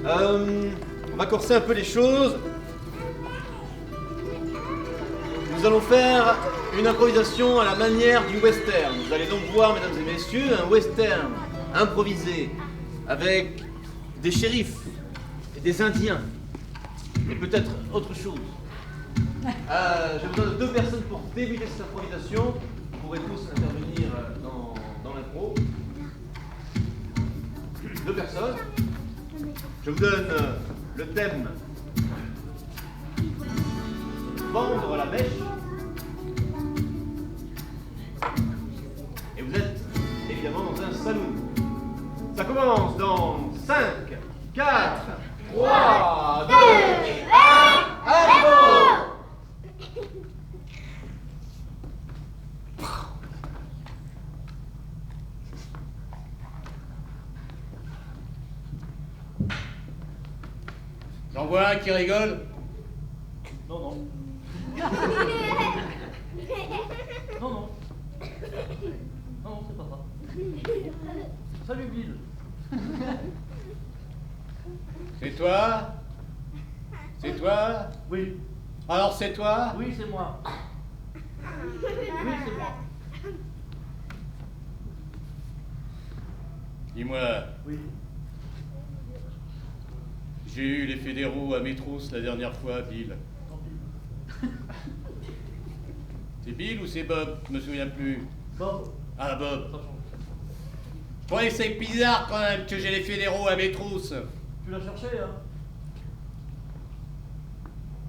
On va corser un peu les choses. Nous allons faire une improvisation à la manière du western. Vous allez donc voir, mesdames et messieurs, un western improvisé avec des shérifs et des indiens et peut-être autre chose. J'ai besoin de 2 personnes pour débuter cette improvisation. Vous pourrez tous intervenir dans l'impro. 2 personnes. Je vous donne le thème. Vendre la mèche. Et vous êtes évidemment dans un saloon. Ça commence dans 5, 4, 3, 2, 1, impro! J'en vois un qui rigole. Non, non. Non, non. Non, c'est pas ça. Salut Bill. C'est toi? C'est toi? Oui. Alors c'est toi? Oui, c'est moi. Oui, c'est moi. Dis-moi, Oui. j'ai eu les fédéraux à mes trousses la dernière fois, Bill. Tant pis. C'est Bill ou c'est Bob? Je me souviens plus. Bob. Ah, Bob. Ça change. Je croyais que c'est bizarre quand même que j'ai les fédéraux à mes trousses. Tu l'as cherché, hein?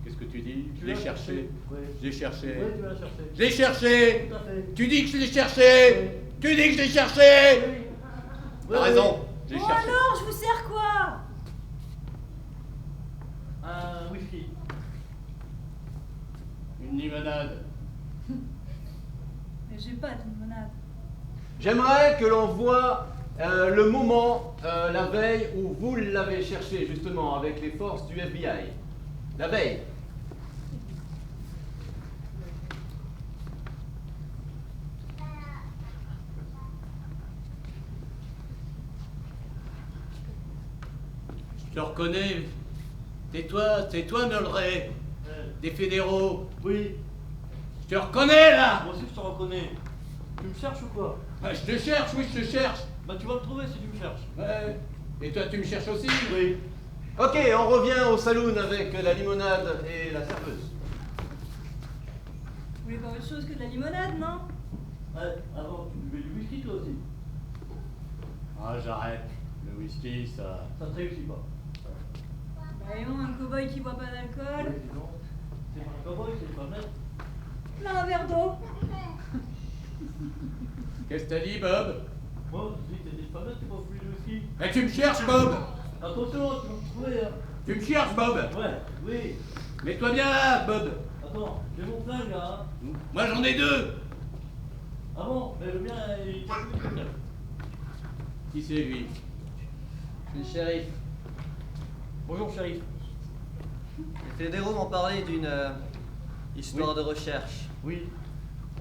Qu'est-ce que tu dis? Tu Je l'ai l'as cherché. Oui. Je l'ai cherché. Oui, tu l'as cherché. Je l'ai cherché. Tout à fait. Tu dis que je l'ai cherché. Oui. Tu dis que je l'ai cherché. Oui. T'as raison. Je l'ai Bon cherché. alors, je vous sers quoi? Un whisky. Une limonade. Mais j'ai pas de limonade. J'aimerais que l'on voit le moment, la veille, où vous l'avez cherché justement avec les forces du FBI. La veille. Je te reconnais. C'est toi, Mulray. Des fédéraux. Oui. Je te reconnais là. Moi aussi, je te reconnais. Tu me cherches ou quoi? Ah, je te cherche, oui, je te cherche. Bah, tu vas me trouver si tu me cherches. Ouais. Et toi, tu me cherches aussi? Oui. Ok, on revient au saloon avec la limonade et la serveuse. Vous voulez pas autre chose que de la limonade, non? Ouais, avant, tu buvais du whisky toi aussi. Ah, j'arrête. Le whisky, ça. Ça te réussit pas. Bah et non, un cow-boy qui boit pas d'alcool. Oui, dis donc. C'est pas un cowboy, c'est pas net. Là, un verre d'eau. Qu'est-ce que t'as dit, Bob? Moi, je dis que t'es pas net, tu vas plus de whisky. Mais tu me cherches, Bob. Attention, tu vas me trouver, hein. Tu me cherches, Bob. Ouais, oui. Mets-toi bien là, Bob. Attends, j'ai mon flingue là, hein. Moi, j'en ai 2. Ah bon? Mais le mien, il t'a plus de Qui c'est, lui? Je suis le shérif. Bonjour, shérif. Les fédéraux m'ont parlé d'une histoire de recherche. Oui,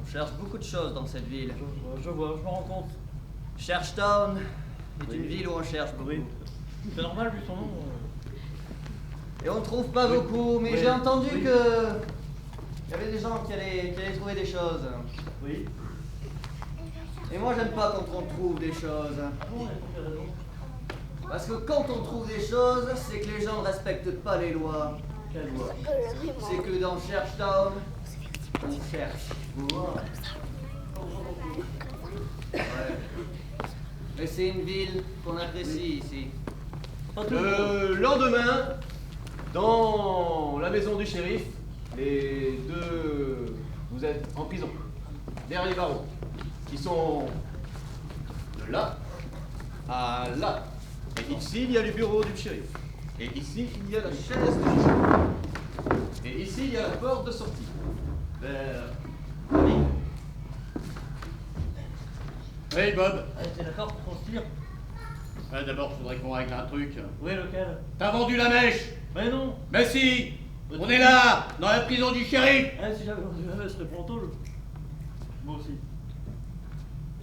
On cherche beaucoup de choses dans cette ville. je vois, je me rends compte. Cherchetown est Oui. une ville où on cherche beaucoup. Oui. C'est normal vu son nom. Et on ne trouve pas Oui. beaucoup, mais Oui. j'ai entendu Oui. que il y avait des gens qui allaient trouver des choses. Oui. Et moi, j'aime pas quand on trouve des choses. Ah bon, pour quelle raison? Parce que quand on trouve des choses, c'est que les gens ne respectent pas les lois. Quelle loi? C'est que dans Cherchetown, on cherche. Loi. Ouais. Mais c'est une ville qu'on apprécie ici. Pas toujours. Le lendemain, dans la maison du shérif, les 2, vous êtes en prison, derrière les barreaux, qui sont de là à là. Et ici, il y a le bureau du shérif. Et ici, il y a la chaise du shérif. Et ici, il y a la porte de sortie. Vers la ville. Hey, Bob. Ah, t'es d'accord pour qu'on se tire? Ouais, d'abord, je voudrais qu'on règle un truc. Oui, lequel? T'as vendu la mèche? Mais non! Mais si. On est là, dans la prison du shérif. Eh, si j'avais vendu la je serais pour en tôle. Moi aussi.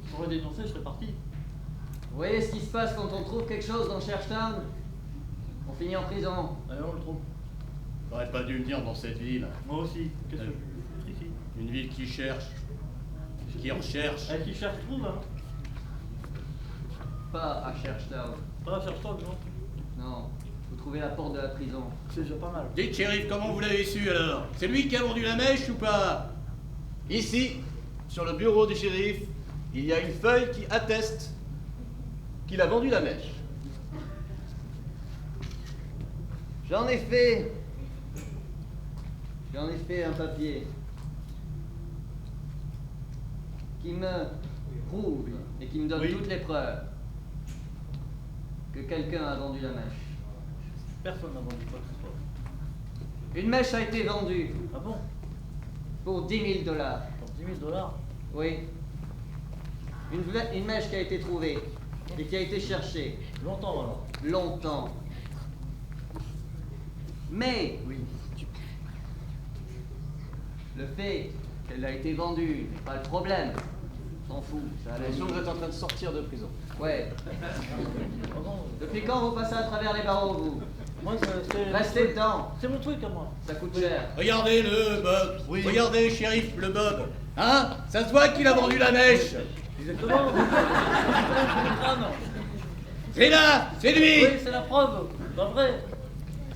Je pourrais dénoncer, je serais parti. Vous voyez ce qui se passe quand on trouve quelque chose dans Cherchetown? On finit en prison. Allez, on le trouve. J'aurais pas dû venir dans cette ville. Moi aussi. Qu'est-ce que je fais ici? Une ville qui cherche, qui recherche. Eh, qui cherche trouve, hein. Pas à Cherchtown. Pas cherche-toi, non. Non. Vous trouvez la porte de la prison. C'est déjà pas mal. Dites, shérif, comment vous l'avez su alors? C'est lui qui a vendu la mèche ou pas? Ici, sur le bureau du shérif, il y a une feuille qui atteste qu'il a vendu la mèche. J'en ai fait un papier qui me prouve et qui me donne Oui. toutes les preuves que quelqu'un a vendu la mèche. Personne n'a vendu quoi que ce soit. Une mèche a été vendue Ah bon? pour 10 000 $. Pour 10 000 $? Oui. Une mèche qui a été trouvée et qui a été cherchée Longtemps alors. longtemps. Mais Oui. le fait qu'elle a été vendue n'est pas le problème. S'en fout, ça allait. Attention, vous êtes en train de sortir de prison. Ouais. Ah bon? Depuis quand vous passez à travers les barreaux, vous? Moi, c'est. Restez dedans, C'est mon truc à moi. ça coûte cher. Regardez le Bob. Oui. Regardez, shérif, le Bob. Hein? Ça se voit qu'il a vendu la mèche. Exactement. Ah non. C'est là, c'est lui. Oui, c'est la preuve. Pas vrai.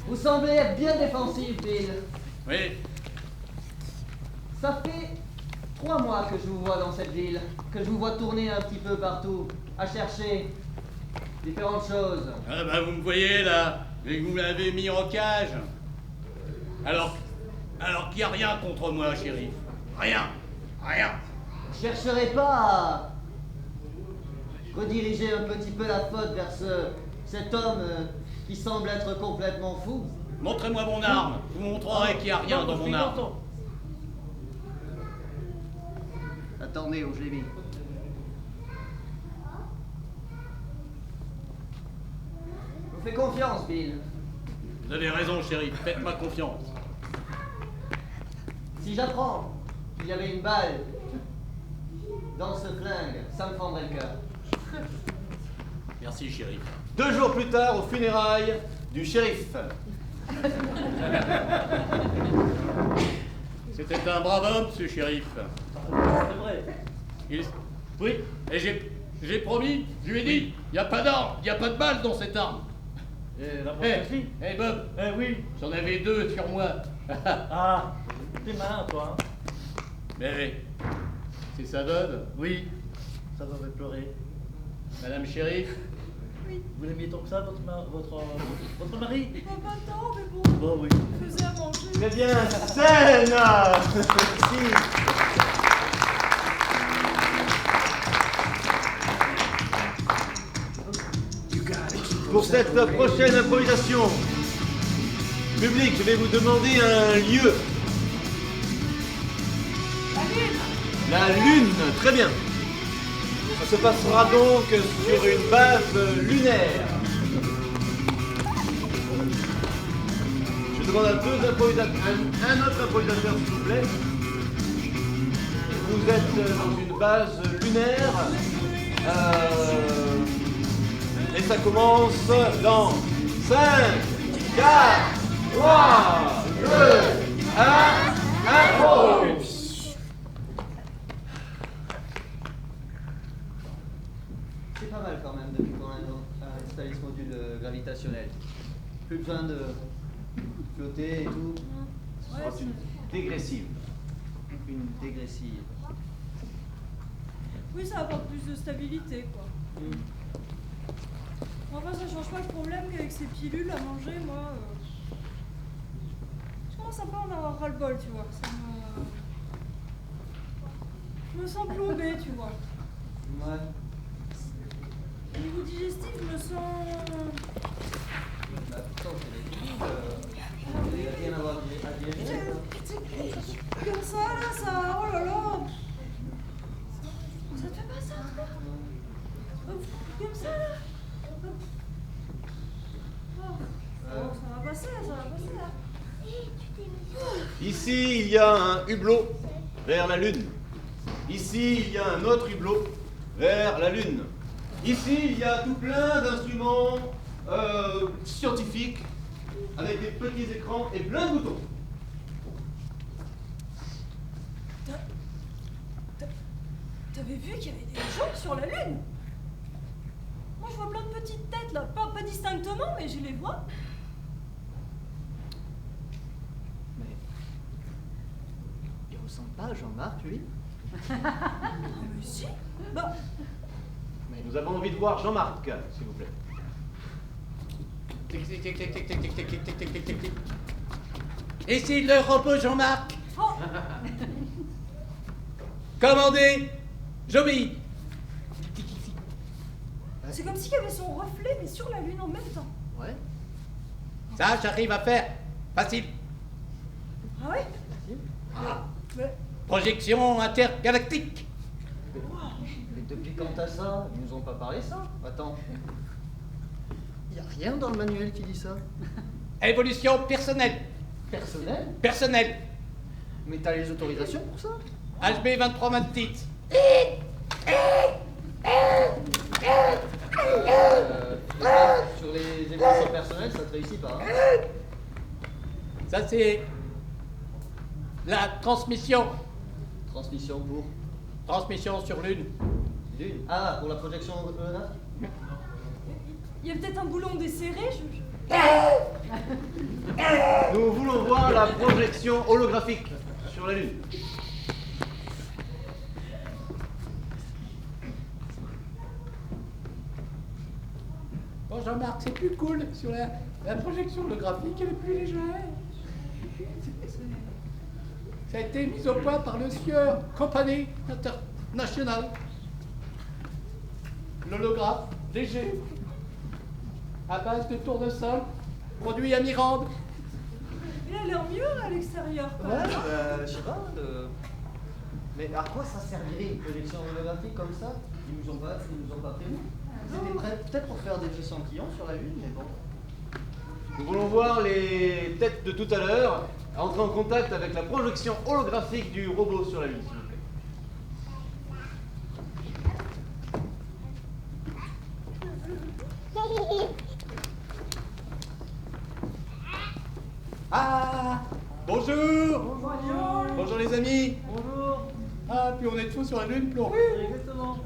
Vous semblez être bien défensif, Bill. Oui. Ça fait 3 mois que je vous vois dans cette ville, que je vous vois tourner un petit peu partout, à chercher différentes choses. Ah bah vous me voyez là, et vous m'avez mis en cage. Alors qu'il n'y a rien contre moi, shérif. Rien. Je chercherai pas à rediriger un petit peu la faute vers cet homme qui semble être complètement fou. Montrez-moi mon arme. Je vous montrerai qu'il n'y a rien dans mon arme. Attendez, où je l'ai mis. Je vous fais confiance, Bill. Vous avez raison, shérif. Faites-moi confiance. Si j'apprends qu'il y avait une balle dans ce flingue, ça me fendrait le cœur. Merci, shérif. 2 jours plus tard, aux funérailles du shérif. C'était un brave homme, ce shérif. C'est vrai. Oui, et j'ai promis, je lui ai dit, il n'y a pas d'arme, il n'y a pas de balle dans cette arme. Et la Hé, prochaine aussi. Bob, Eh oui. j'en avais 2 sur moi. Ah. T'es malin, toi. Hein. Mais c'est sa veuve, Oui. Ça devrait pleurer. Madame shérif. Vous l'aimiez tant que ça, votre mari? Pas tant, mais bon, Bon, oui. je faisais à manger. Très bien, scène. Merci. Pour cette prochaine improvisation publique, je vais vous demander un lieu. La Lune, très bien. Ça se passera donc sur une base lunaire. Je demande à un autre improvisateur, s'il vous plaît. Vous êtes dans une base lunaire. Et ça commence dans 5, 4, 3, 2, 1, impro! C'est pas mal quand même depuis qu'on a installé ce module gravitationnel. Plus besoin de flotter et tout. Ce sera une dégressive. Une dégressive. Oui, ça apporte plus de stabilité, quoi. Enfin, ça change pas le problème qu'avec ces pilules à manger, moi, je commence un peu à en avoir ras-le-bol, tu vois. Je me sens plombée, tu vois. Ouais. Au niveau digestif, je me sens... Bah pourtant c'est des pilules. Il n'y a rien à voir à digérer. Comme ça, là, ça... Oh là là. Ça te fait pas ça, toi? Comme ça, là. Oh, ça va passer, là. Ici, il y a un hublot vers la Lune. Ici, il y a un autre hublot vers la Lune. Ici, il y a tout plein d'instruments scientifiques robotique avec des petits écrans et plein de boutons. T'avais vu qu'il y avait des gens sur la Lune? Moi, je vois plein de petites têtes, là. Pas distinctement, mais je les vois. Mais. Il ressemble pas à Jean-Marc, lui? Ah, mais si. Bah, Mais nous avons envie de voir Jean-Marc, s'il vous plaît. Tic, tic, tic, tic, tic, tic, tic, tic, tic, tic, tic, tic, tic. Ici le robot Jean-Marc. oh, Commandez. J'obéis. c'est comme s'il y avait son reflet, mais sur la Lune en même temps. Ouais. Ça, j'arrive à faire. Facile. Ah ouais? Mais, Projection intergalactique. Mais depuis quand t'as ça? Ils nous ont pas parlé ça? Attends. Y a rien dans le manuel qui dit ça. Évolution personnelle. Personnel? Personnelle. Mais t'as les autorisations pour ça? HB 2326. Sur les évolutions personnelles, ça te réussit pas. Hein? Ça, c'est la transmission. Transmission pour Transmission sur Lune. Lune. Ah, pour la projection là? il y a peut-être un boulon desserré, Nous voulons voir la projection holographique sur la Lune. Bon, Jean-Marc, c'est plus cool. Sur la projection holographique, elle est plus légère. Ça a été mis au point par le Sieur Compagnie Internationale. L'holographe léger, à base de tournesol, produit à Mirande. Il a l'air mieux à l'extérieur, quand même. Je sais pas. Mais à quoi ça servirait une projection holographique comme ça? Ils nous ont pas prévenu. Ils étaient prêts peut-être pour faire des échantillons sur la Lune, mais bon. Nous voulons voir les têtes de tout à l'heure entrer en contact avec la projection holographique du robot sur la Lune, s'il vous plaît. Ah, bonjour. Bonjour les amis. Bonjour. Ah, puis on est tous sur la Lune, puis on... Exactement.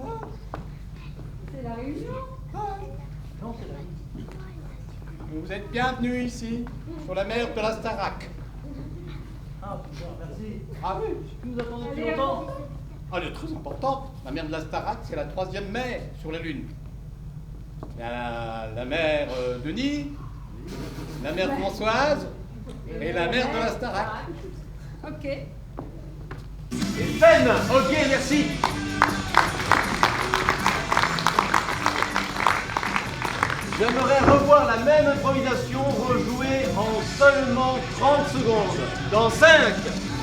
C'est la réunion. Non, c'est la Lune. Vous êtes bienvenus ici, sur la mer de la Starac. Ah, putain, merci. Ah oui, Tu nous attendais depuis longtemps? elle est très importante. La mer de la Starac, c'est la 3e mer sur la Lune. Il y a la mer Denis, la mer Françoise et la mer de la Starac. Ok. Et scène. Ok, merci. J'aimerais revoir la même improvisation rejouée en seulement 30 secondes. Dans 5,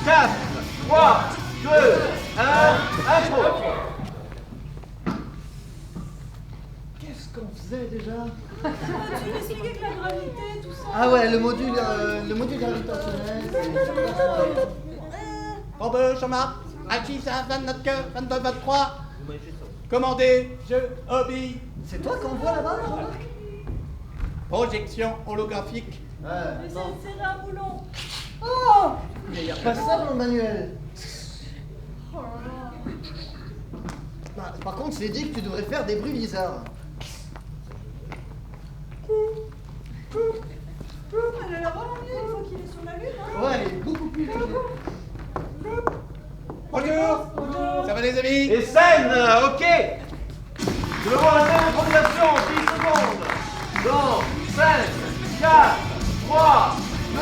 4, 3, 2, 1, impro. Qu'est-ce qu'on faisait déjà? Tu m'expliquais que la gravité, tout ça. Ah ouais, le module gravitationnel. Bon ben, Jean-Marc, à qui ça 29 cœur, 22, 23. Commandez, je obéis. C'est toi qu'on voit là-bas, Jean-Marc? Projection holographique. Ouais, Mais attends. c'est un boulon. Oh. Mais y a pas ça dans le manuel. Oh là là. Bah, par contre, c'est dit que tu devrais faire des bruits bizarres. Elle a l'air vraiment mieux une fois qu'il est sur la Lune, hein. Ouais, elle est beaucoup plus légère. Bonjour. Ça va les amis? Et scène, ok. Je veux voir la même improvisation en 10 secondes. Dans 5, 4, 3, 2,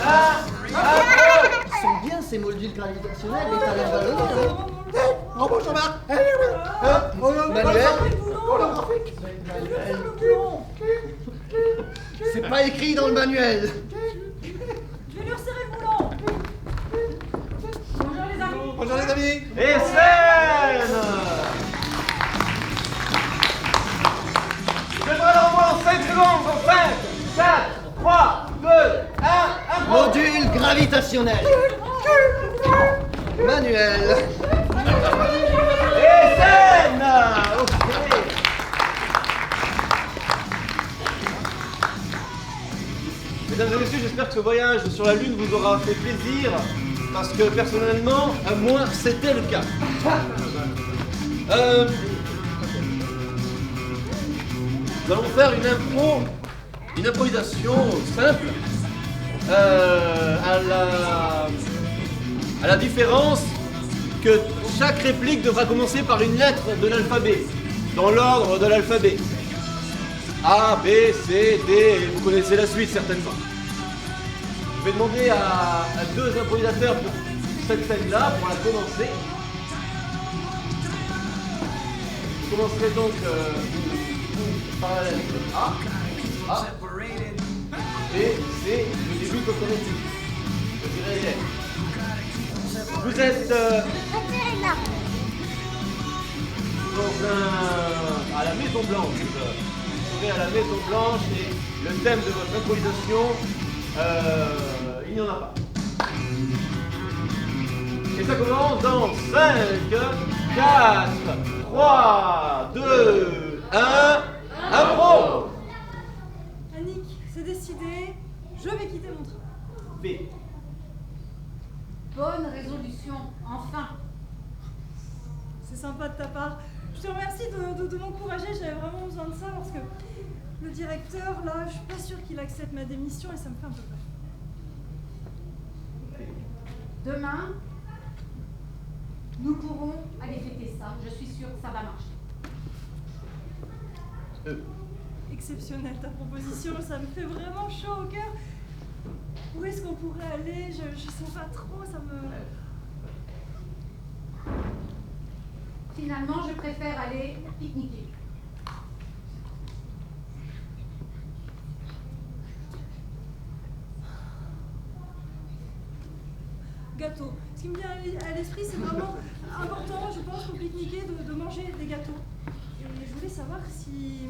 1, impro. Ils sont bien ces modules gravitationnels, mais t'as l'air ballonné. Hein. Oh bon Jean-Marc. Manuel, Holographique. c'est pas écrit dans le manuel. Je vais lui resserrer le boulon. Bonjour les amis. Bonjour les amis. Et scène. Je dois l'envoyer en 5 secondes. Dans 5, 4, 3, 2, 1, impro. Module gravitationnel. Manuel. Et scène. Ok. Mesdames et messieurs, j'espère que ce voyage sur la Lune vous aura fait plaisir, parce que personnellement, moi, c'était le cas. Nous allons faire une improvisation simple, à la différence que chaque réplique devra commencer par une lettre de l'alphabet, dans l'ordre de l'alphabet. A, B, C, D, vous connaissez la suite certainement. Je vais demander à deux improvisateurs pour cette scène-là, pour la commencer. Je commencerai donc par la lettre A, B, C, le début automatique. Je dirais les lettres. Vous êtes à la Maison Blanche. Vous serez à la Maison Blanche et le thème de votre improvisation, il n'y en a pas. Et ça commence dans 5, 4, 3, 2, 1, impro! Annick, c'est décidé, je vais quitter mon travail. B. Bonne résolution, enfin. C'est sympa de ta part. Je te remercie de m'encourager, j'avais vraiment besoin de ça parce que le directeur, là, je suis pas sûre qu'il accepte ma démission et ça me fait un peu peur. Demain, nous pourrons aller fêter ça. Je suis sûre que ça va marcher. Exceptionnelle ta proposition, ça me fait vraiment chaud au cœur. Où est-ce qu'on pourrait aller? Je sais pas trop, ça me... Finalement, je préfère aller pique-niquer. Gâteau. Ce qui me vient à l'esprit, c'est vraiment important, je pense, pour pique-niquer, de manger des gâteaux. Et je voulais savoir si